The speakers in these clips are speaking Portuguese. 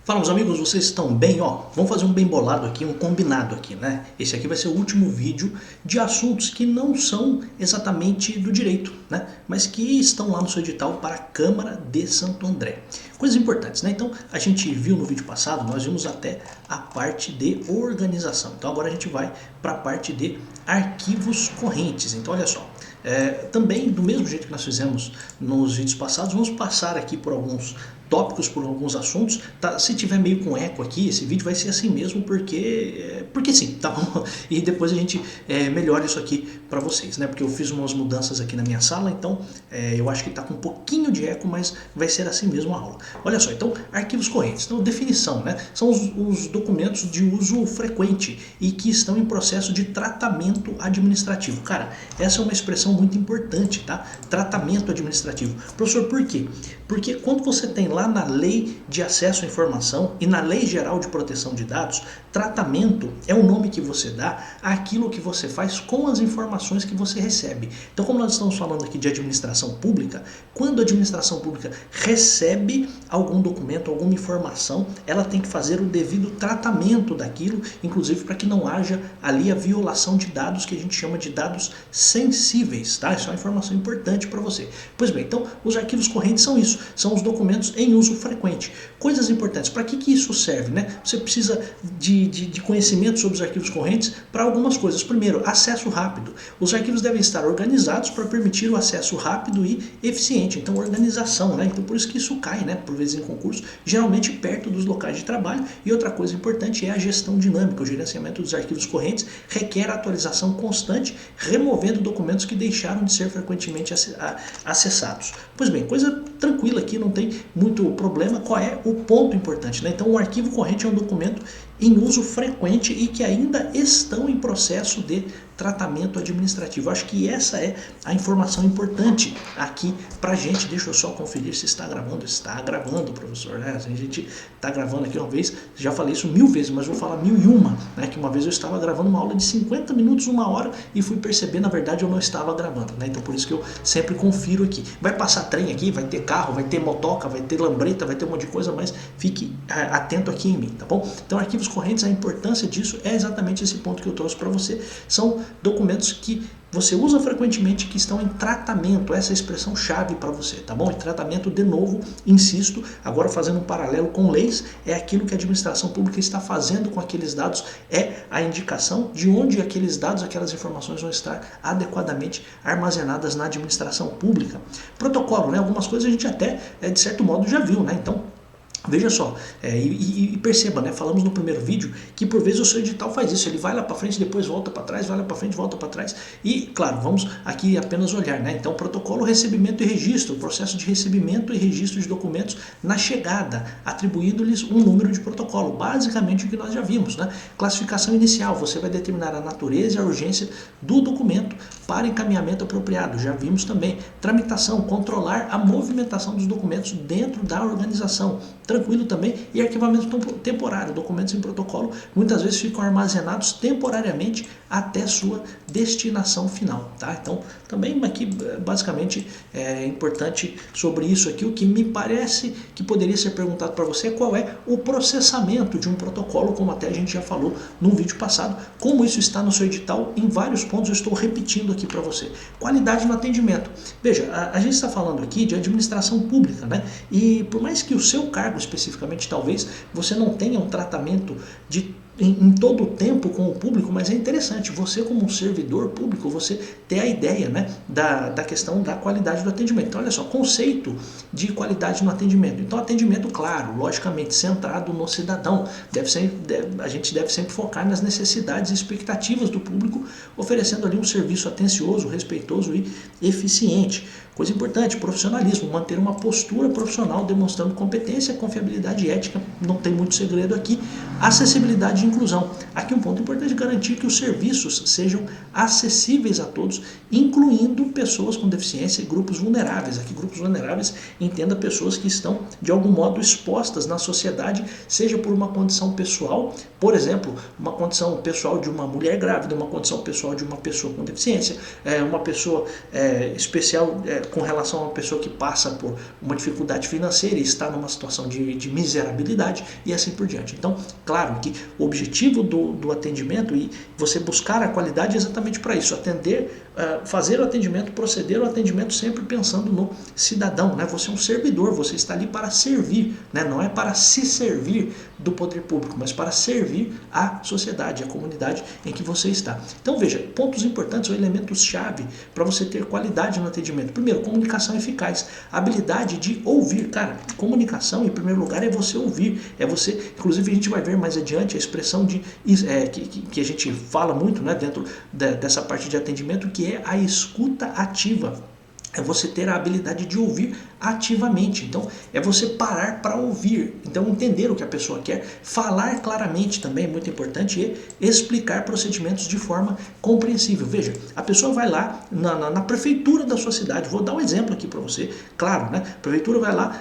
Fala, meus amigos, vocês estão bem? Vamos fazer um bem bolado aqui, um combinado aqui, né? Esse aqui vai ser o último vídeo de assuntos que não são exatamente do direito, né? Mas que estão lá no seu edital para a Câmara de Santo André. Coisas importantes, né? Então, a gente viu no vídeo passado, nós vimos até a parte de organização. Então, agora a gente vai para a parte de arquivos correntes. Então, olha só. Também, do mesmo jeito que nós fizemos nos vídeos passados, vamos passar aqui por alguns tópicos, por alguns assuntos. Tá? Se tiver meio com eco aqui, esse vídeo vai ser assim mesmo, porque sim, tá bom? E depois a gente melhora isso aqui para vocês, né? Porque eu fiz umas mudanças aqui na minha sala, então eu acho que tá com um pouquinho de eco, mas vai ser assim mesmo a aula. Olha só, então, arquivos correntes. Então, definição, né? São os documentos de uso frequente e que estão em processo de tratamento administrativo. Cara, essa é uma expressão muito importante, tá? Tratamento administrativo. Professor, por quê? Porque quando você tem lá na Lei de Acesso à Informação e na Lei Geral de Proteção de Dados, tratamento é o nome que você dá àquilo que você faz com as informações que você recebe. Então, como nós estamos falando aqui de administração pública, quando a administração pública recebe algum documento, alguma informação, ela tem que fazer o devido tratamento daquilo, inclusive para que não haja ali a violação de dados que a gente chama de dados sensíveis, tá? Isso é uma informação importante para você. Pois bem, então os arquivos correntes são isso, são os documentos em uso frequente. Coisas importantes, para que isso serve, né? Você precisa de conhecimento sobre os arquivos correntes para algumas coisas. Primeiro, acesso rápido. Os arquivos devem estar organizados para permitir o acesso rápido e eficiente. Então, organização, né? Então, por isso que isso cai, né? Por vezes em concurso, geralmente perto dos locais de trabalho. E outra coisa importante é a gestão dinâmica. O gerenciamento dos arquivos correntes requer atualização constante, removendo documentos que deixaram de ser frequentemente acessados. Pois bem, coisa tranquila aqui, não tem muito problema. Qual é o ponto importante, né? Então, um arquivo corrente é um documento em uso frequente e que ainda estão em processo de tratamento administrativo. Acho que essa é a informação importante aqui pra gente. Deixa eu só conferir se está gravando. Está gravando, professor, né? A gente está gravando aqui uma vez, já falei isso 1000 vezes, mas vou falar 1001, né? Que uma vez eu estava gravando uma aula de 50 minutos, 1 hora, e fui perceber, na verdade, eu não estava gravando, né? Então por isso que eu sempre confiro aqui. Vai passar trem aqui, vai ter carro, vai ter motoca, vai ter lambreta, vai ter um monte de coisa, mas fique atento aqui em mim, tá bom? Então, arquivos correntes, a importância disso é exatamente esse ponto que eu trouxe para você. São documentos que você usa frequentemente, que estão em tratamento, essa é a expressão chave para você, tá bom? Em tratamento, de novo, insisto, agora fazendo um paralelo com leis, é aquilo que a administração pública está fazendo com aqueles dados, é a indicação de onde aqueles dados, aquelas informações vão estar adequadamente armazenadas na administração pública. Protocolo, né? Algumas coisas a gente até, de certo modo, já viu, né? Então, veja só, e perceba, né? Falamos no primeiro vídeo que por vezes o seu edital faz isso, ele vai lá para frente, depois volta para trás, vai lá para frente, volta para trás. E, claro, vamos aqui apenas olhar, né? Então, protocolo, recebimento e registro, o processo de recebimento e registro de documentos na chegada, atribuindo-lhes um número de protocolo, basicamente o que nós já vimos, né? Classificação inicial, você vai determinar a natureza e a urgência do documento para encaminhamento apropriado, já vimos também. Tramitação, controlar a movimentação dos documentos dentro da organização, tranquilo também. E arquivamento temporário, documentos em protocolo muitas vezes ficam armazenados temporariamente até sua destinação final, tá? Então, também aqui basicamente é importante sobre isso aqui, o que me parece que poderia ser perguntado para você é qual é o processamento de um protocolo, como até a gente já falou num vídeo passado, como isso está no seu edital, em vários pontos eu estou repetindo aqui para você. Qualidade no atendimento. Veja, a gente está falando aqui de administração pública, né? E por mais que o seu cargo especificamente, talvez você não tenha um tratamento em todo o tempo com o público, mas é interessante, você como um servidor público, você ter a ideia, né, da questão da qualidade do atendimento. Então, olha só, conceito de qualidade no atendimento. Então, atendimento, claro, logicamente, centrado no cidadão. A gente deve sempre focar nas necessidades e expectativas do público, oferecendo ali um serviço atencioso, respeitoso e eficiente. Coisa importante, profissionalismo, manter uma postura profissional demonstrando competência, confiabilidade e ética, não tem muito segredo aqui. Acessibilidade e inclusão. Aqui um ponto importante é garantir que os serviços sejam acessíveis a todos, incluindo pessoas com deficiência e grupos vulneráveis. Aqui grupos vulneráveis, entenda pessoas que estão de algum modo expostas na sociedade, seja por uma condição pessoal, por exemplo, uma condição pessoal de uma mulher grávida, uma condição pessoal de uma pessoa com deficiência, uma pessoa especial com relação a uma pessoa que passa por uma dificuldade financeira e está numa situação de miserabilidade e assim por diante. Então, claro que o objetivo do atendimento e você buscar a qualidade é exatamente para isso, atender, fazer o atendimento, proceder ao atendimento sempre pensando no cidadão, né? Você é um servidor, você está ali para servir, né? Não é para se servir do poder público, mas para servir a sociedade, a comunidade em que você está. Então veja, pontos importantes ou elementos-chave para você ter qualidade no atendimento. Primeiro, comunicação eficaz, habilidade de ouvir. Cara, comunicação em primeiro lugar é você ouvir, é você, inclusive a gente vai ver mais adiante a expressão que a gente fala muito, né, dentro dessa parte de atendimento, que é a escuta ativa. É você ter a habilidade de ouvir ativamente. Então, é você parar para ouvir. Então, entender o que a pessoa quer, falar claramente também é muito importante e explicar procedimentos de forma compreensível. Veja, a pessoa vai lá na prefeitura da sua cidade. Vou dar um exemplo aqui para você. Claro, né? A prefeitura vai lá,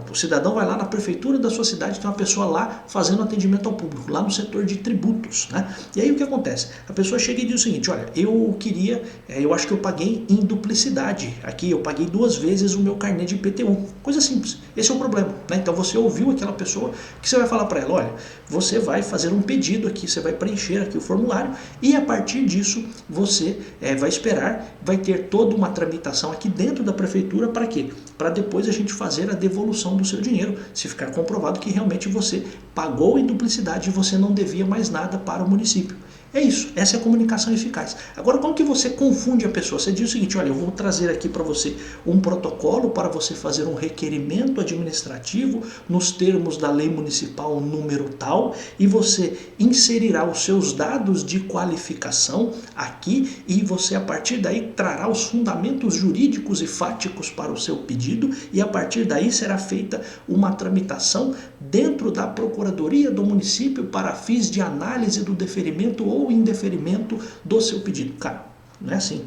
o cidadão vai lá na prefeitura da sua cidade, tem uma pessoa lá fazendo atendimento ao público, lá no setor de tributos, né? E aí o que acontece? A pessoa chega e diz o seguinte: olha, eu acho que eu paguei em duplicidade. Aqui eu paguei 2 vezes o meu carnê de IPTU. Coisa simples. Esse é o problema, né? Então você ouviu aquela pessoa, que você vai falar para ela: olha, você vai fazer um pedido aqui, você vai preencher aqui o formulário e a partir disso você vai esperar, vai ter toda uma tramitação aqui dentro da prefeitura para quê? Para depois a gente fazer a devolução do seu dinheiro, se ficar comprovado que realmente você pagou em duplicidade e você não devia mais nada para o município. É isso, essa é a comunicação eficaz. Agora, como que você confunde a pessoa? Você diz o seguinte: olha, eu vou trazer aqui para você um protocolo para você fazer um requerimento administrativo nos termos da lei municipal número tal, e você inserirá os seus dados de qualificação aqui e você a partir daí trará os fundamentos jurídicos e fáticos para o seu pedido e a partir daí será feita uma tramitação dentro da Procuradoria do município para fins de análise do deferimento ou indeferimento do seu pedido. Cara, não é assim.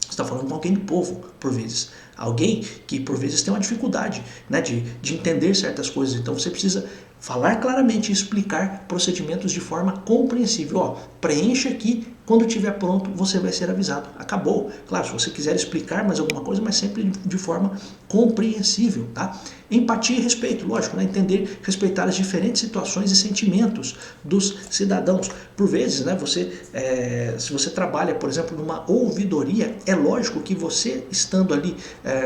Você está falando com alguém do povo, por vezes. Alguém que, por vezes, tem uma dificuldade, né, de entender certas coisas. Então, você precisa falar claramente e explicar procedimentos de forma compreensível. Ó, preencha aqui, quando estiver pronto, você vai ser avisado. Acabou. Claro, se você quiser explicar mais alguma coisa, mas sempre de forma compreensível, tá? Empatia e respeito, lógico, né? Entender, respeitar as diferentes situações e sentimentos dos cidadãos. Por vezes, né, se você trabalha, por exemplo, numa ouvidoria, é lógico que você, estando ali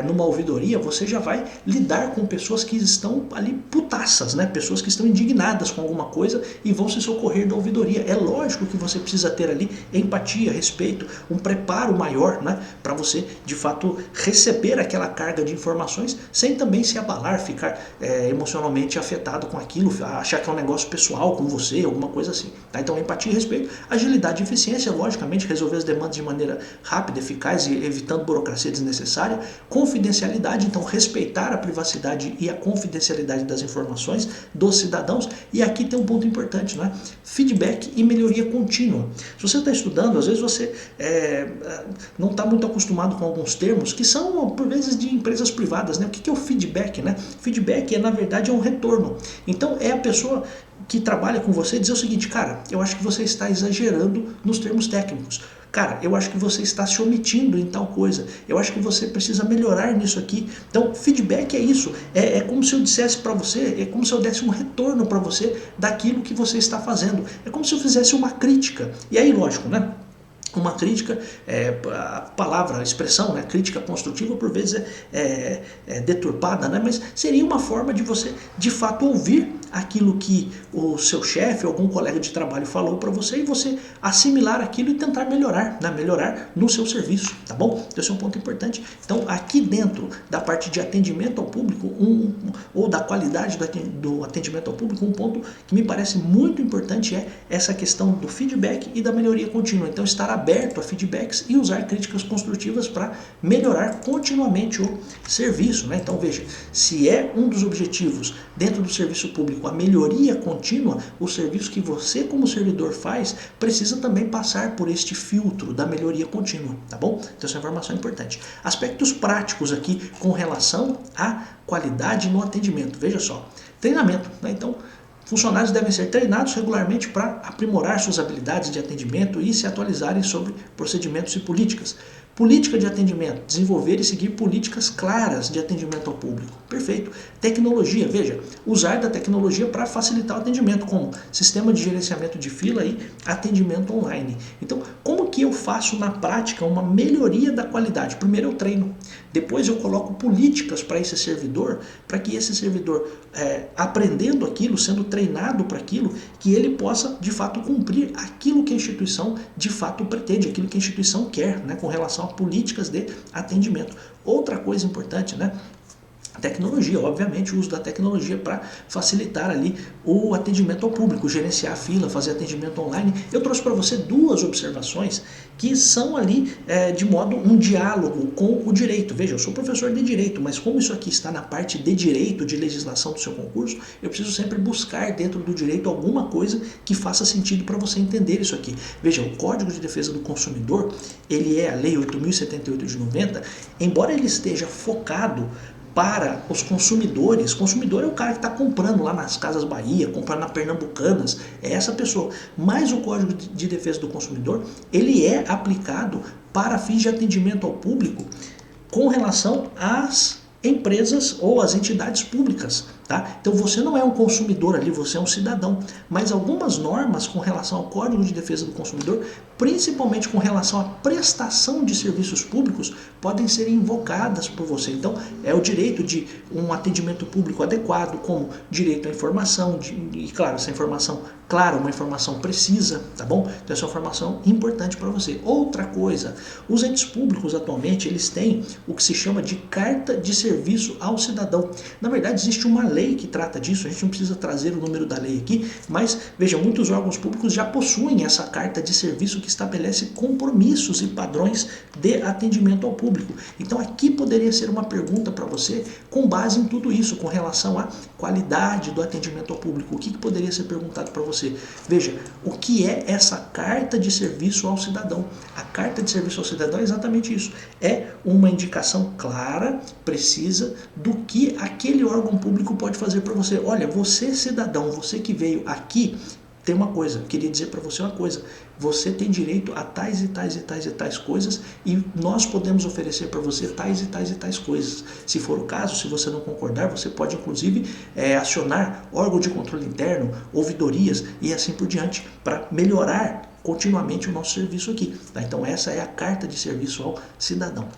numa ouvidoria, você já vai lidar com pessoas que estão ali putaças, né? Pessoas que estão indignadas com alguma coisa e vão se socorrer da ouvidoria. É lógico que você precisa ter ali empatia, respeito, um preparo maior, né, para você, de fato, receber aquela carga de informações sem também se abalar, ficar emocionalmente afetado com aquilo, achar que é um negócio pessoal com você, alguma coisa assim. Tá? Então, empatia e respeito, agilidade e eficiência, logicamente, resolver as demandas de maneira rápida, eficaz e evitando burocracia desnecessária, confidencialidade, então respeitar a privacidade e a confidencialidade das informações dos cidadãos, e aqui tem um ponto importante, né? Feedback e melhoria contínua. Se você está estudando, às vezes você não está muito acostumado com alguns termos que são, por vezes, de empresas privadas, né? O que é o feedback, né? Feedback na verdade, é um retorno. Então, é a pessoa que trabalha com você dizer o seguinte: cara, eu acho que você está exagerando nos termos técnicos. Cara, eu acho que você está se omitindo em tal coisa. Eu acho que você precisa melhorar nisso aqui. Então, feedback é isso. É como se eu dissesse para você, é como se eu desse um retorno para você daquilo que você está fazendo. É como se eu fizesse uma crítica. E aí, lógico, né? Uma crítica, a palavra, a expressão, né, crítica construtiva, por vezes é deturpada, né, mas seria uma forma de você, de fato, ouvir aquilo que o seu chefe ou algum colega de trabalho falou para você e você assimilar aquilo e tentar melhorar, né, melhorar no seu serviço, tá bom? Esse é um ponto importante. Então, aqui dentro da parte de atendimento ao público, ou da qualidade do atendimento ao público, um ponto que me parece muito importante é essa questão do feedback e da melhoria contínua. Então, estar aberto a feedbacks e usar críticas construtivas para melhorar continuamente o serviço, né? Então veja, se é um dos objetivos dentro do serviço público a melhoria contínua, o serviço que você como servidor faz precisa também passar por este filtro da melhoria contínua, tá bom? Então essa informação é importante. Aspectos práticos aqui com relação à qualidade no atendimento. Veja só, treinamento, né? Então, funcionários devem ser treinados regularmente para aprimorar suas habilidades de atendimento e se atualizarem sobre procedimentos e políticas. Política de atendimento, desenvolver e seguir políticas claras de atendimento ao público. Perfeito. Tecnologia, veja, usar da tecnologia para facilitar o atendimento, como sistema de gerenciamento de fila e atendimento online. Então, como que eu faço na prática uma melhoria da qualidade? Primeiro eu treino, depois eu coloco políticas para esse servidor, para que esse servidor, aprendendo aquilo, sendo treinado para aquilo, que ele possa de fato cumprir aquilo que a instituição de fato pretende, aquilo que a instituição quer, né, com relação a políticas de atendimento. Outra coisa importante, né? Tecnologia, obviamente, o uso da tecnologia para facilitar ali o atendimento ao público, gerenciar a fila, fazer atendimento online. Eu trouxe para você duas observações que são ali de modo um diálogo com o direito. Veja, eu sou professor de direito, mas como isso aqui está na parte de direito, de legislação do seu concurso, eu preciso sempre buscar dentro do direito alguma coisa que faça sentido para você entender isso aqui. Veja, o Código de Defesa do Consumidor, ele é a Lei 8.078 de 90, embora ele esteja focado para os consumidores. Consumidor é o cara que está comprando lá nas Casas Bahia, comprando na Pernambucanas, é essa pessoa. Mas o Código de Defesa do Consumidor, ele é aplicado para fins de atendimento ao público com relação às empresas ou às entidades públicas. Tá? Então você não é um consumidor ali, você é um cidadão. Mas algumas normas com relação ao Código de Defesa do Consumidor, principalmente com relação à prestação de serviços públicos, podem ser invocadas por você. Então é o direito de um atendimento público adequado, como direito à informação, e claro, essa informação, claro, uma informação precisa, tá bom? Então essa é uma informação importante para você. Outra coisa, os entes públicos atualmente, eles têm o que se chama de carta de serviço ao cidadão. Na verdade, existe uma lei que trata disso, a gente não precisa trazer o número da lei aqui, mas veja, muitos órgãos públicos já possuem essa carta de serviço que estabelece compromissos e padrões de atendimento ao público. Então aqui poderia ser uma pergunta para você com base em tudo isso, com relação à qualidade do atendimento ao público. O que poderia ser perguntado para você? Veja, o que é essa carta de serviço ao cidadão? A carta de serviço ao cidadão é exatamente isso. É uma indicação clara, precisa, do que aquele órgão público pode fazer para você. Olha, você cidadão, você que veio aqui, tem uma coisa, eu queria dizer para você uma coisa, você tem direito a tais e tais e tais e tais coisas e nós podemos oferecer para você tais e tais e tais coisas. Se for o caso, se você não concordar, você pode inclusive acionar órgão de controle interno, ouvidorias e assim por diante, para melhorar continuamente o nosso serviço aqui. Tá? Então essa é a carta de serviço ao cidadão.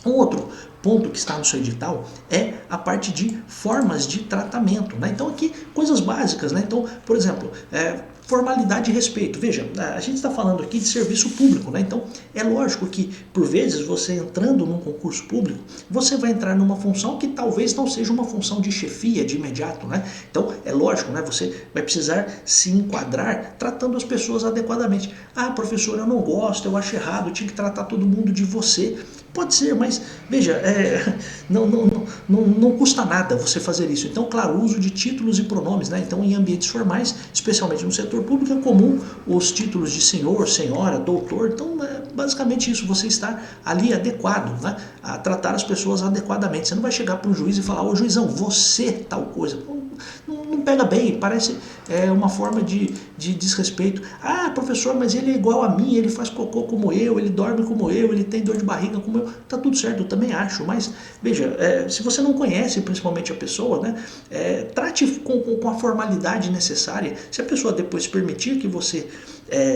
Um outro ponto que está no seu edital é a parte de formas de tratamento, né? Então aqui coisas básicas, né? Então, por exemplo, formalidade e respeito. Veja, a gente está falando aqui de serviço público, né? Então é lógico que por vezes você entrando num concurso público, você vai entrar numa função que talvez não seja uma função de chefia de imediato, né? Então é lógico, né? Você vai precisar se enquadrar tratando as pessoas adequadamente. Ah, professor, eu não gosto, eu acho errado, eu tinha que tratar todo mundo de você. Pode ser, mas veja, não custa nada você fazer isso. Então, claro, o uso de títulos e pronomes, né? Então, em ambientes formais, especialmente no setor público, é comum os títulos de senhor, senhora, doutor. Então, basicamente isso, você está ali adequado, né? A tratar as pessoas adequadamente. Você não vai chegar para um juiz e falar, ô juizão, você tal coisa. Não pega bem, parece uma forma de desrespeito. Ah, professor, mas ele é igual a mim, ele faz cocô como eu, ele dorme como eu, ele tem dor de barriga como eu. Tá tudo certo, eu também acho, mas veja, se você não conhece principalmente a pessoa, né, trate com a formalidade necessária. Se a pessoa depois permitir que você,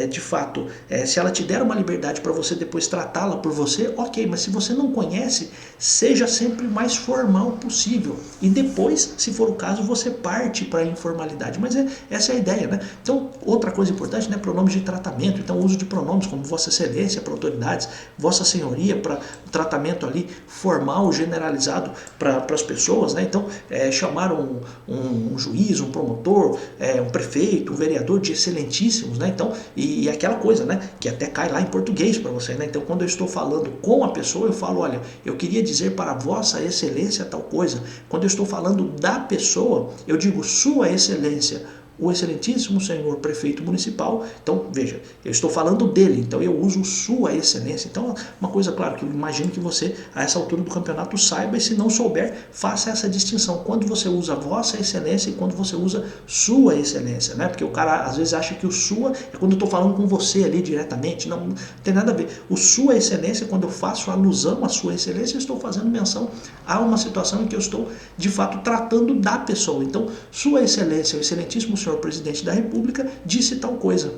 de fato, se ela te der uma liberdade para você depois tratá-la por você, ok, mas se você não conhece, seja sempre o mais formal possível. E depois, se for o caso, você parte para a informalidade. Mas essa é a ideia, né? Então, outra coisa importante, né? Pronomes de tratamento. Então, o uso de pronomes como Vossa Excelência para autoridades, Vossa Senhoria para o tratamento ali formal, generalizado para as pessoas, né? Então, chamar um juiz, um promotor, um prefeito, um vereador de excelentíssimos, né? Então, e aquela coisa, né? Que até cai lá em português para você, né? Então, quando eu estou falando com a pessoa, eu falo, olha, eu queria dizer para Vossa Excelência tal coisa. Quando eu estou falando da pessoa, eu digo Sua Excelência, o excelentíssimo senhor prefeito municipal. Então, veja, eu estou falando dele, então eu uso sua excelência. Então, uma coisa, claro, que eu imagino que você, a essa altura do campeonato, saiba, e se não souber, faça essa distinção. Quando você usa vossa excelência e quando você usa sua excelência, né? Porque o cara, às vezes, acha que o sua é quando eu estou falando com você ali diretamente. Não, não tem nada a ver. O sua excelência, quando eu faço alusão à sua excelência, eu estou fazendo menção a uma situação em que eu estou, de fato, tratando da pessoa. Então, sua excelência, o excelentíssimo senhor presidente da República, disse tal coisa.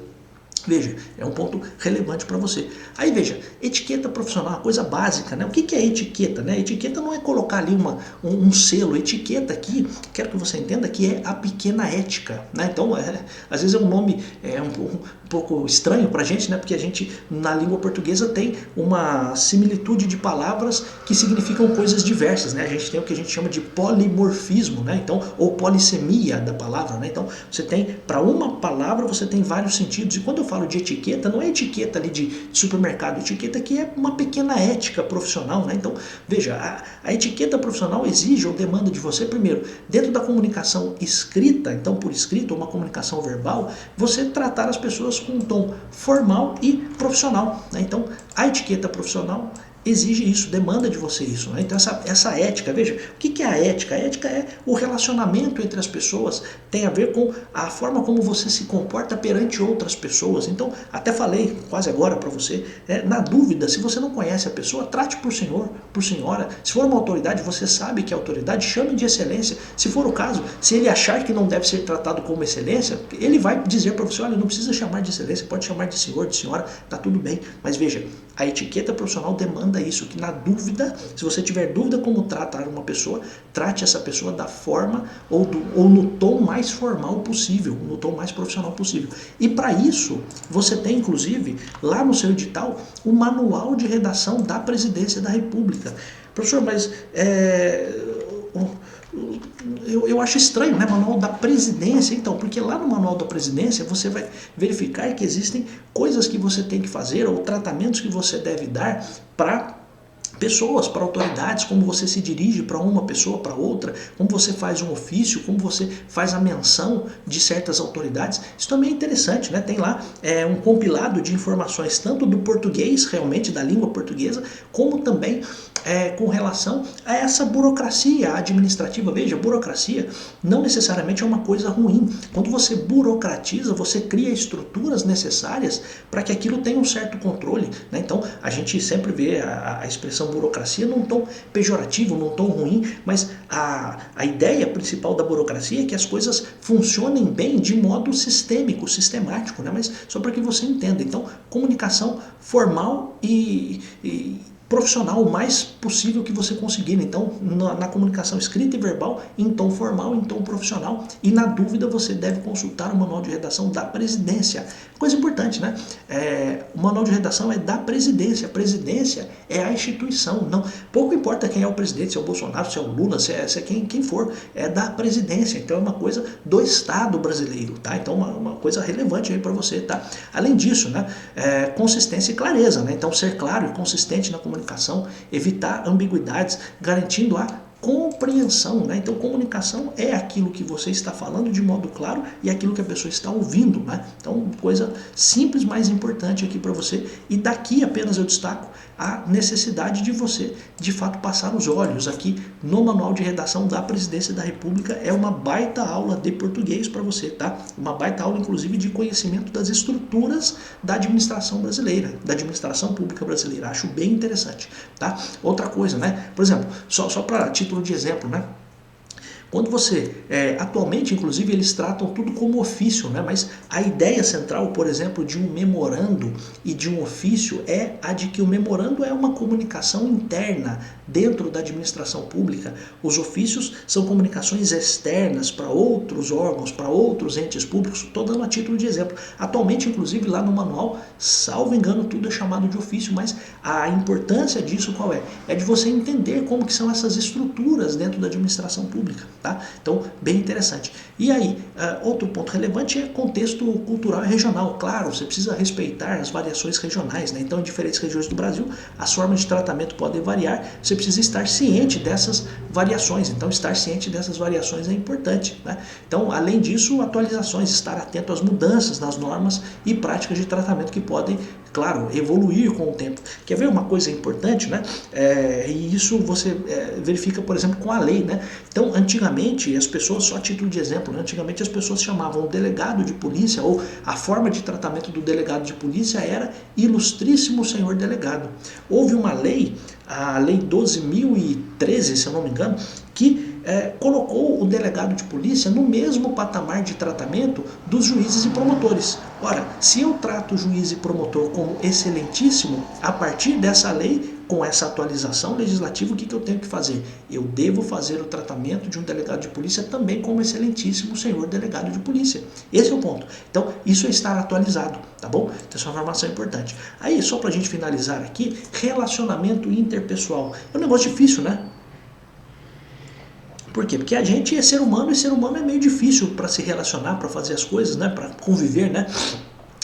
Veja, é um ponto relevante para você. Aí veja, etiqueta profissional é uma coisa básica, né? O que é etiqueta, né? Etiqueta não é colocar ali um selo. Etiqueta aqui, quero que você entenda que é a pequena ética, né? Então, às vezes é um nome um pouco estranho para a gente, né? Porque a gente, na língua portuguesa, tem uma similitude de palavras que significam coisas diversas, né? A gente tem o que a gente chama de polimorfismo, né? Então, ou polissemia da palavra, né? Então, você tem, para uma palavra, você tem vários sentidos. E quando eu falo de etiqueta, não é etiqueta ali de supermercado, etiqueta que é uma pequena ética profissional, né? Então, veja, a etiqueta profissional exige ou demanda de você, primeiro, dentro da comunicação escrita, então por escrito, ou uma comunicação verbal, você tratar as pessoas com um tom formal e profissional, né? Então, a etiqueta profissional exige isso, demanda de você isso, né? Então essa ética, veja, o que é a ética? A ética é o relacionamento entre as pessoas, tem a ver com a forma como você se comporta perante outras pessoas. Então, até falei quase agora para você, na dúvida, se você não conhece a pessoa, trate por senhor, por senhora. Se for uma autoridade, você sabe que é autoridade, chame de excelência. Se for o caso, se ele achar que não deve ser tratado como excelência, ele vai dizer para você, olha, não precisa chamar de excelência, pode chamar de senhor, de senhora, tá tudo bem. Mas veja, a etiqueta profissional demanda isso, que na dúvida, se você tiver dúvida como tratar uma pessoa, trate essa pessoa da forma ou no tom mais formal possível, no tom mais profissional possível. E para isso, você tem inclusive lá no seu edital o manual de redação da Presidência da República. Professor, mas eu acho estranho, né? Manual da Presidência, então, porque lá no Manual da Presidência você vai verificar que existem coisas que você tem que fazer ou tratamentos que você deve dar para pessoas, para autoridades, como você se dirige para uma pessoa, para outra, como você faz um ofício, como você faz a menção de certas autoridades. Isso também é interessante, né? Tem lá um compilado de informações, tanto do português, realmente, da língua portuguesa, como também com relação a essa burocracia administrativa. Veja, burocracia não necessariamente é uma coisa ruim. Quando você burocratiza, você cria estruturas necessárias para que aquilo tenha um certo controle, né? Então, a gente sempre vê a expressão burocracia num tom pejorativo, num tom ruim, mas a ideia principal da burocracia é que as coisas funcionem bem de modo sistêmico, sistemático, né? Mas só para que você entenda. Então, comunicação formal e profissional o mais possível que você conseguir. Então, na comunicação escrita e verbal, em tom formal, em tom profissional, e na dúvida você deve consultar o manual de redação da Presidência. Coisa importante, né? O manual de redação é da Presidência. A Presidência é a instituição. Não, pouco importa quem é o presidente, se é o Bolsonaro, se é o Lula, se é quem for, é da Presidência. Então é uma coisa do Estado brasileiro, tá? Então uma coisa relevante aí para você, tá? Além disso, né? Consistência e clareza, né? Então ser claro e consistente na comunicação, evitar ambiguidades, garantindo a compreensão, né? Então comunicação é aquilo que você está falando de modo claro e aquilo que a pessoa está ouvindo, né? Então coisa simples, mas importante aqui para você. E daqui apenas eu destaco a necessidade de você, de fato, passar os olhos aqui no manual de redação da Presidência da República. É uma baita aula de português para você, tá? Uma baita aula, inclusive, de conhecimento das estruturas da administração brasileira, da administração pública brasileira. Acho bem interessante, tá? Outra coisa, né? Por exemplo, só para título de exemplo, né? Quando você, atualmente, inclusive, eles tratam tudo como ofício, né? Mas a ideia central, por exemplo, de um memorando e de um ofício é a de que o memorando é uma comunicação interna dentro da administração pública. Os ofícios são comunicações externas para outros órgãos, para outros entes públicos. Estou dando a título de exemplo. Atualmente, inclusive, lá no manual, salvo engano, tudo é chamado de ofício, mas a importância disso qual é? É de você entender como que são essas estruturas dentro da administração pública. tá? Então, bem interessante. E aí, outro ponto relevante é contexto cultural e regional. Claro, você precisa respeitar as variações regionais, né? Então, em diferentes regiões do Brasil, as formas de tratamento podem variar, você precisa estar ciente dessas variações. Então, estar ciente dessas variações é importante, né? Então, além disso, atualizações, estar atento às mudanças nas normas e práticas de tratamento que podem, claro, evoluir com o tempo. Quer ver uma coisa importante, né? E isso você verifica, por exemplo, com a lei, né? Então, antigamente, as pessoas, só a título de exemplo, né? Antigamente as pessoas chamavam o delegado de polícia, ou a forma de tratamento do delegado de polícia era ilustríssimo senhor delegado. Houve uma lei, a Lei 12.013, se eu não me engano, que colocou o delegado de polícia no mesmo patamar de tratamento dos juízes e promotores. Ora, se eu trato o juiz e promotor como excelentíssimo, a partir dessa lei, com essa atualização legislativa, o que eu tenho que fazer? Eu devo fazer o tratamento de um delegado de polícia também como excelentíssimo senhor delegado de polícia. Esse é o ponto. Então, isso é estar atualizado, tá bom? Então, essa é uma informação importante. Aí, só pra gente finalizar aqui, relacionamento interpessoal. É um negócio difícil, né? Por quê? Porque a gente é ser humano e ser humano é meio difícil para se relacionar, para fazer as coisas, né? Para conviver, né?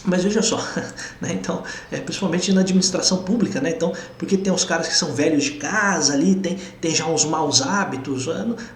Mas veja só, né? Então, principalmente na administração pública, né? Então, porque tem os caras que são velhos de casa ali, tem já uns maus hábitos,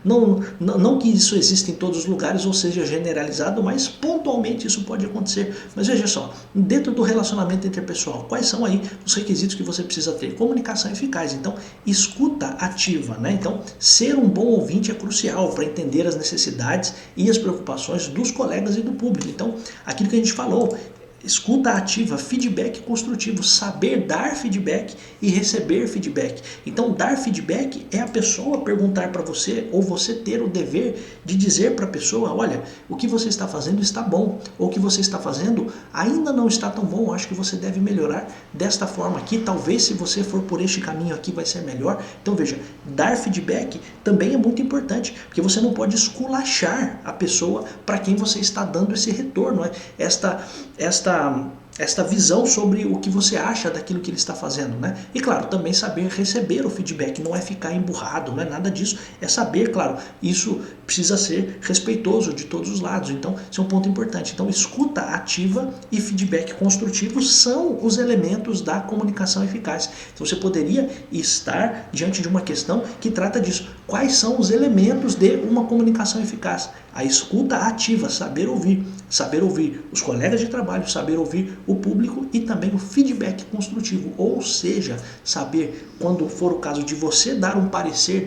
não que isso exista em todos os lugares ou seja generalizado, mas pontualmente isso pode acontecer. Mas veja só, dentro do relacionamento interpessoal, quais são aí os requisitos que você precisa ter? Comunicação eficaz, então, escuta ativa, né? Então, ser um bom ouvinte é crucial para entender as necessidades e as preocupações dos colegas e do público. Então, aquilo que a gente falou, escuta ativa, feedback construtivo, saber dar feedback e receber feedback. Então, dar feedback é a pessoa perguntar para você, ou você ter o dever de dizer para a pessoa, olha, o que você está fazendo está bom, ou o que você está fazendo ainda não está tão bom, acho que você deve melhorar desta forma aqui, talvez se você for por este caminho aqui vai ser melhor. Então, veja, dar feedback também é muito importante, porque você não pode esculachar a pessoa para quem você está dando esse retorno, né? Esta visão sobre o que você acha daquilo que ele está fazendo, né? E claro, também saber receber o feedback, não é ficar emburrado, não é nada disso, é saber, claro, isso precisa ser respeitoso de todos os lados, então isso é um ponto importante. Então, escuta ativa e feedback construtivo são os elementos da comunicação eficaz. Então, você poderia estar diante de uma questão que trata disso. Quais são os elementos de uma comunicação eficaz? A escuta ativa, saber ouvir os colegas de trabalho, saber ouvir o público e também o feedback construtivo, ou seja, saber quando for o caso de você dar um parecer,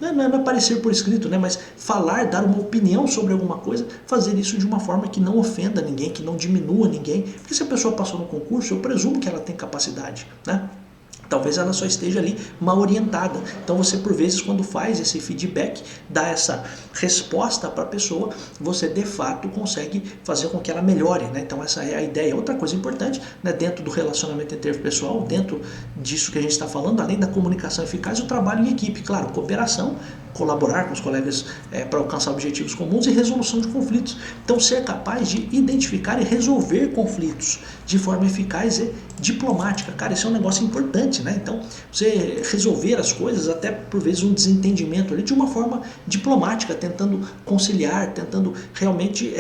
não é parecer por escrito, né, mas falar, dar uma opinião sobre alguma coisa, fazer isso de uma forma que não ofenda ninguém, que não diminua ninguém, porque se a pessoa passou no concurso, eu presumo que ela tem capacidade, né? Talvez ela só esteja ali mal orientada. Então você, por vezes, quando faz esse feedback, dá essa resposta para a pessoa, você de fato consegue fazer com que ela melhore, né? Então essa é a ideia. Outra coisa importante, né, dentro do relacionamento interpessoal, dentro disso que a gente está falando, além da comunicação eficaz, o trabalho em equipe. Claro, cooperação, colaborar com os colegas para alcançar objetivos comuns e resolução de conflitos. Então, ser capaz de identificar e resolver conflitos de forma eficaz e diplomática. Cara, isso é um negócio importante, né? Então, você resolver as coisas, até por vezes um desentendimento ali, de uma forma diplomática, tentando conciliar, tentando realmente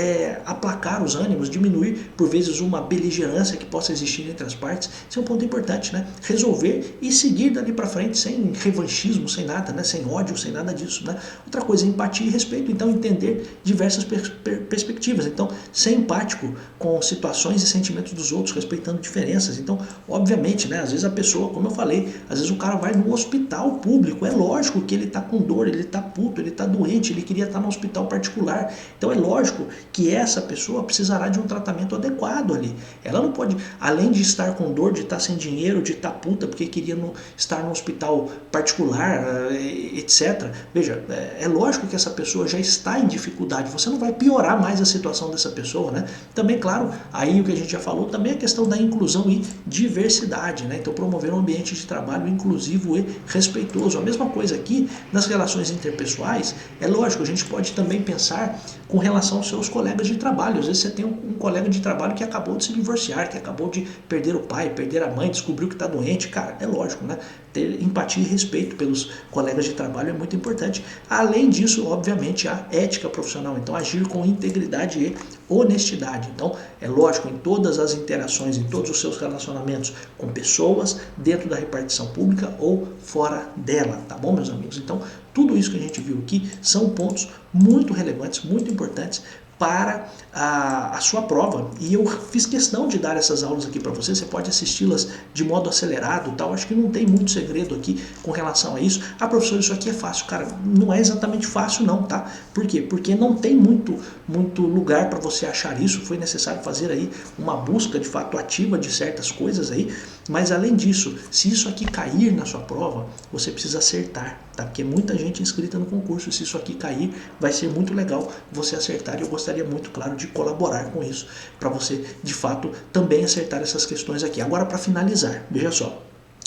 aplacar os ânimos, diminuir por vezes uma beligerância que possa existir entre as partes. Isso é um ponto importante, né? Resolver e seguir dali para frente sem revanchismo, sem nada, né? Sem ódio, sem nada disso, né? Outra coisa, empatia e respeito. Então, entender diversas perspectivas. Então, ser empático com situações e sentimentos dos outros, respeitando diferenças. Então, obviamente, né? Às vezes a pessoa, como eu falei, às vezes o cara vai no hospital público, é lógico que ele está com dor, ele está puto, ele está doente, ele queria estar no hospital particular. Então, é lógico que essa pessoa precisará de um tratamento adequado ali. Ela não pode, além de estar com dor, de estar sem dinheiro, de estar puta porque queria estar no hospital particular, etc. Veja, é lógico que essa pessoa já está em dificuldade, você não vai piorar mais a situação dessa pessoa, né? Também, claro, aí o que a gente já falou, também a questão da inclusão e diversidade, né? Então, promover um ambiente de trabalho inclusivo e respeitoso. A mesma coisa aqui nas relações interpessoais, é lógico, a gente pode também pensar com relação aos seus colegas de trabalho. Às vezes você tem um colega de trabalho que acabou de se divorciar, que acabou de perder o pai, perder a mãe, descobriu que está doente, cara, é lógico, né? ter empatia e respeito pelos colegas de trabalho é muito importante. Além disso, obviamente, a ética profissional, então agir com integridade e honestidade. Então, é lógico, em todas as interações, em todos os seus relacionamentos com pessoas, dentro da repartição pública ou fora dela, tá bom, meus amigos? Então, tudo isso que a gente viu aqui são pontos muito relevantes, muito importantes para a sua prova, e eu fiz questão de dar essas aulas aqui para você. Você pode assisti-las de modo acelerado, tal. Acho que não tem muito segredo aqui com relação a isso. Ah, professor, isso aqui é fácil. Cara, não é exatamente fácil não, tá? Por quê? Porque não tem muito lugar para você achar isso. Foi necessário fazer aí uma busca de fato ativa de certas coisas aí, mas além disso, se isso aqui cair na sua prova, você precisa acertar, tá? Porque muita gente inscrita no concurso, se isso aqui cair, vai ser muito legal você acertar, e eu gostaria muito, claro, de colaborar com isso, para você, de fato, também acertar essas questões aqui. Agora, para finalizar, veja só,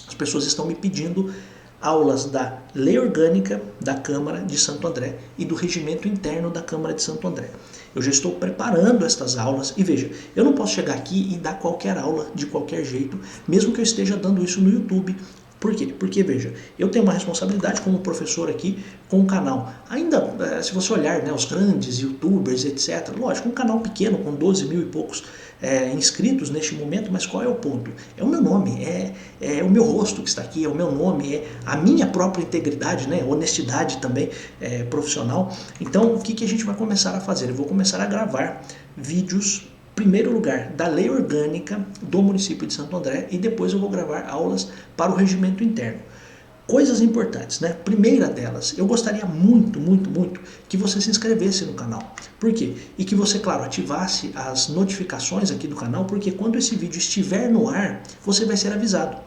as pessoas estão me pedindo aulas da Lei Orgânica da Câmara de Santo André e do Regimento Interno da Câmara de Santo André. Eu já estou preparando estas aulas e veja, eu não posso chegar aqui e dar qualquer aula de qualquer jeito, mesmo que eu esteja dando isso no YouTube. Por quê? Porque, veja, eu tenho uma responsabilidade como professor aqui com o canal. Ainda, se você olhar, né, os grandes youtubers, etc., lógico, um canal pequeno com 12 mil e poucos inscritos neste momento, mas qual é o ponto? É o meu nome, é o meu rosto que está aqui, é o meu nome, é a minha própria integridade, né, honestidade também profissional. Então, o que a gente vai começar a fazer? Eu vou começar a gravar vídeos, primeiro lugar, da Lei Orgânica do município de Santo André, e depois eu vou gravar aulas para o regimento interno. Coisas importantes, né? Primeira delas, eu gostaria muito que você se inscrevesse no canal. Por quê? E que você, claro, ativasse as notificações aqui do canal, porque quando esse vídeo estiver no ar, você vai ser avisado.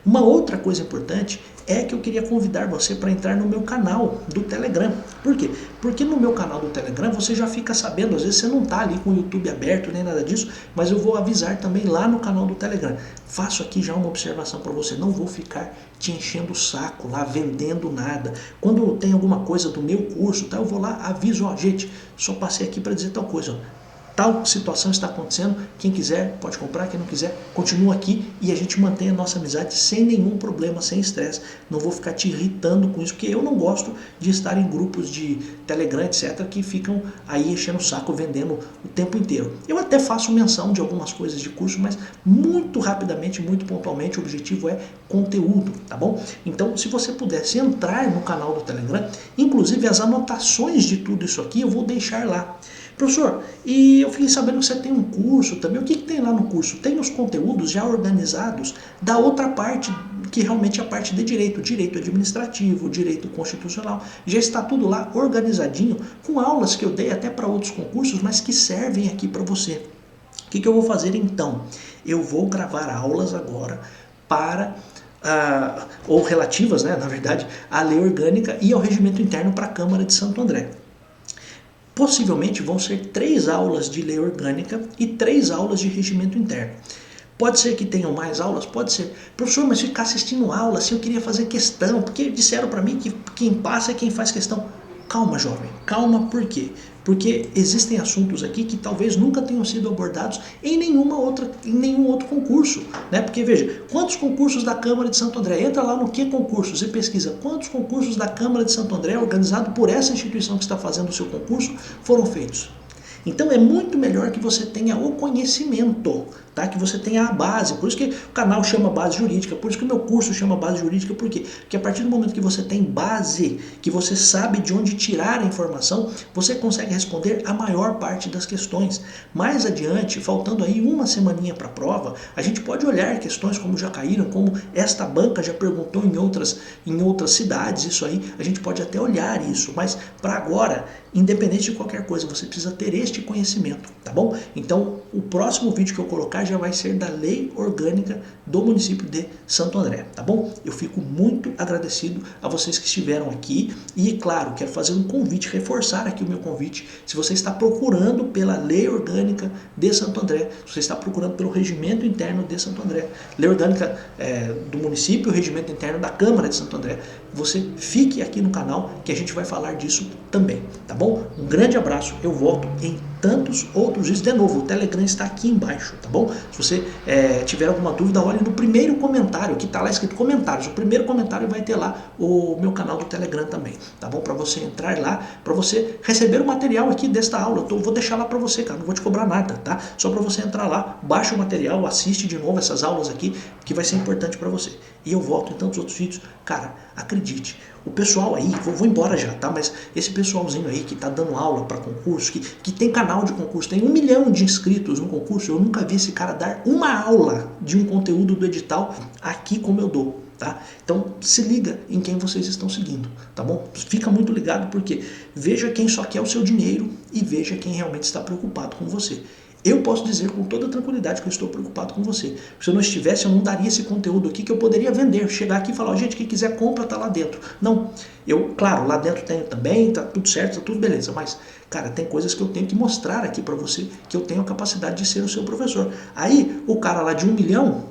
Uma outra coisa importante é que eu queria convidar você para entrar no meu canal do Telegram. Por quê? Porque no meu canal do Telegram você já fica sabendo, às vezes você não está ali com o YouTube aberto nem nada disso, mas eu vou avisar também lá no canal do Telegram. Faço aqui já uma observação para você, não vou ficar te enchendo o saco lá, vendendo nada. Quando tem alguma coisa do meu curso, tá, eu vou lá, aviso, ó, gente, só passei aqui para dizer tal coisa, ó. Tal situação está acontecendo, quem quiser pode comprar, quem não quiser continua aqui, e a gente mantém a nossa amizade sem nenhum problema, sem estresse. Não vou ficar te irritando com isso, porque eu não gosto de estar em grupos de Telegram, etc, que ficam aí enchendo o saco, vendendo o tempo inteiro. Eu até faço menção de algumas coisas de curso, mas muito rapidamente, muito pontualmente, o objetivo é conteúdo, tá bom? Então, se você pudesse entrar no canal do Telegram, inclusive as anotações de tudo isso aqui eu vou deixar lá. Professor, e eu fiquei sabendo que você tem um curso também. O que tem lá no curso? Tem os conteúdos já organizados da outra parte, que realmente é a parte de direito, direito administrativo, direito constitucional. Já está tudo lá organizadinho, com aulas que eu dei até para outros concursos, mas que servem aqui para você. O que eu vou fazer então? Eu vou gravar aulas agora para... ou relativas, né, na verdade, à lei orgânica e ao regimento interno para a Câmara de Santo André. Possivelmente vão ser 3 aulas de lei orgânica e 3 aulas de regimento interno. Pode ser que tenham mais aulas? Pode ser. Professor, mas ficar assistindo aula, assim, eu queria fazer questão, porque disseram para mim que quem passa é quem faz questão. Calma, jovem, calma, por quê? Porque existem assuntos aqui que talvez nunca tenham sido abordados em nenhum outro concurso, né? Porque veja, quantos concursos da Câmara de Santo André? Entra lá no Que Concursos e pesquisa quantos concursos da Câmara de Santo André, organizado por essa instituição que está fazendo o seu concurso, foram feitos. Então é muito melhor que você tenha o conhecimento, tá? Que você tenha a base. Por isso que o canal chama Base Jurídica, por isso que o meu curso chama Base Jurídica. Por quê? Porque a partir do momento que você tem base, que você sabe de onde tirar a informação, você consegue responder a maior parte das questões. Mais adiante, faltando aí uma semaninha para a prova, a gente pode olhar questões como já caíram, como esta banca já perguntou em outras cidades, isso aí, a gente pode até olhar isso, mas para agora, independente de qualquer coisa, você precisa ter este conhecimento, tá bom? Então, o próximo vídeo que eu colocar já vai ser da Lei Orgânica do município de Santo André, tá bom? Eu fico muito agradecido a vocês que estiveram aqui e, claro, quero fazer um convite, reforçar aqui o meu convite. Se você está procurando pela Lei Orgânica de Santo André, se você está procurando pelo Regimento Interno de Santo André, Lei Orgânica do município, Regimento Interno da Câmara de Santo André, você fique aqui no canal que a gente vai falar disso também, tá bom? Um grande abraço, eu volto em tantos outros vídeos. De novo, o Telegram está aqui embaixo, tá bom? Se você tiver alguma dúvida, olhe no primeiro comentário, que está lá escrito comentários. O primeiro comentário vai ter lá o meu canal do Telegram também, tá bom? Para você entrar lá, para você receber o material aqui desta aula. Vou deixar lá para você, cara, não vou te cobrar nada, tá? Só para você entrar lá, baixa o material, assiste de novo essas aulas aqui, que vai ser importante para você. E eu volto em tantos outros vídeos. Cara, acredite, o pessoal aí, vou embora já, tá? Mas esse pessoalzinho aí que tá dando aula para concurso, que tem canal de concurso, tem 1 milhão de inscritos no concurso, eu nunca vi esse cara dar uma aula de um conteúdo do edital aqui como eu dou, tá? Então se liga em quem vocês estão seguindo, tá bom? Fica muito ligado, porque veja quem só quer o seu dinheiro e veja quem realmente está preocupado com você. Eu posso dizer com toda tranquilidade que eu estou preocupado com você. Se eu não estivesse, eu não daria esse conteúdo aqui que eu poderia vender. Chegar aqui e falar, gente, quem quiser compra, tá lá dentro. Não, claro, lá dentro tem também, tá tudo certo, tá tudo beleza. Mas, cara, tem coisas que eu tenho que mostrar aqui para você, que eu tenho a capacidade de ser o seu professor. Aí, o cara lá de 1 milhão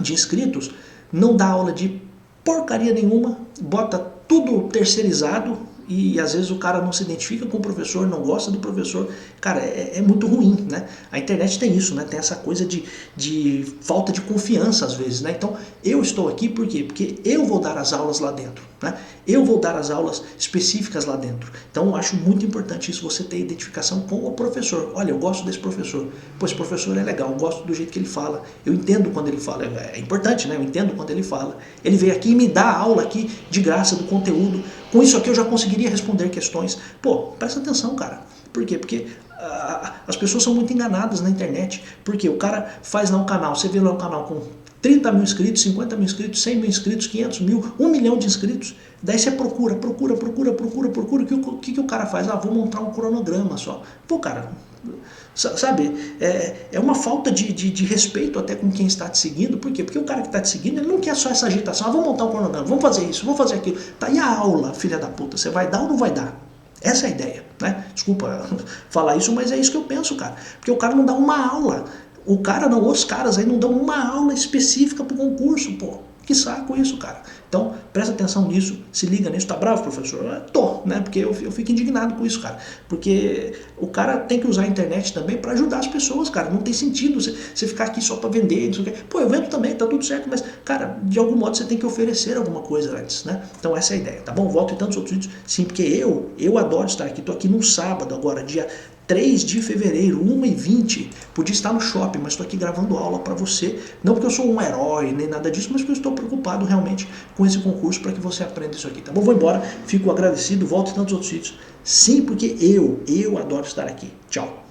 de inscritos não dá aula de porcaria nenhuma, bota tudo terceirizado, e às vezes o cara não se identifica com o professor, não gosta do professor. Cara, é muito ruim, né? A internet tem isso, né? Tem essa coisa de falta de confiança às vezes, né? Então, eu estou aqui por quê? Porque eu vou dar as aulas lá dentro, né? Eu vou dar as aulas específicas lá dentro. Então, eu acho muito importante isso, você ter identificação com o professor. Olha, eu gosto desse professor. Pô, esse professor é legal, eu gosto do jeito que ele fala. Eu entendo quando ele fala. É importante, né? Eu entendo quando ele fala. Ele veio aqui e me dá aula aqui de graça do conteúdo. Com isso aqui eu já conseguiria responder questões. Pô, presta atenção, cara. Por quê? Porque as pessoas são muito enganadas na internet. Porque o cara faz lá um canal, você vê lá um canal com 30 mil inscritos, 50 mil inscritos, 100 mil inscritos, 500 mil, 1 milhão de inscritos. Daí você procura. O que o cara faz? Ah, vou montar um cronograma só. Pô, cara, sabe, é uma falta de respeito até com quem está te seguindo. Por quê? Porque o cara que está te seguindo, ele não quer só essa agitação. Ah, vamos montar um cronograma, vamos fazer isso, vamos fazer aquilo. Tá, e a aula, filha da puta, você vai dar ou não vai dar? Essa é a ideia, né? Desculpa falar isso, mas é isso que eu penso, cara. Porque o cara não dá uma aula. Os caras aí não dão uma aula específica pro concurso, pô. Que saco isso, cara. Então, presta atenção nisso, se liga nisso. Tá bravo, professor? Tô, né? Porque eu fico indignado com isso, cara. Porque o cara tem que usar a internet também para ajudar as pessoas, cara. Não tem sentido você ficar aqui só para vender, não sei o quê. Pô, eu vendo também, tá tudo certo, mas, cara, de algum modo você tem que oferecer alguma coisa antes, né? Então essa é a ideia, tá bom? Volto em tantos outros vídeos. Sim, porque eu adoro estar aqui. Tô aqui num sábado agora, dia 3 de fevereiro, 1h20, podia estar no shopping, mas estou aqui gravando aula para você, não porque eu sou um herói, nem nada disso, mas porque eu estou preocupado realmente com esse concurso para que você aprenda isso aqui, tá bom? Vou embora, fico agradecido, volto em tantos outros vídeos, sim, porque eu adoro estar aqui. Tchau!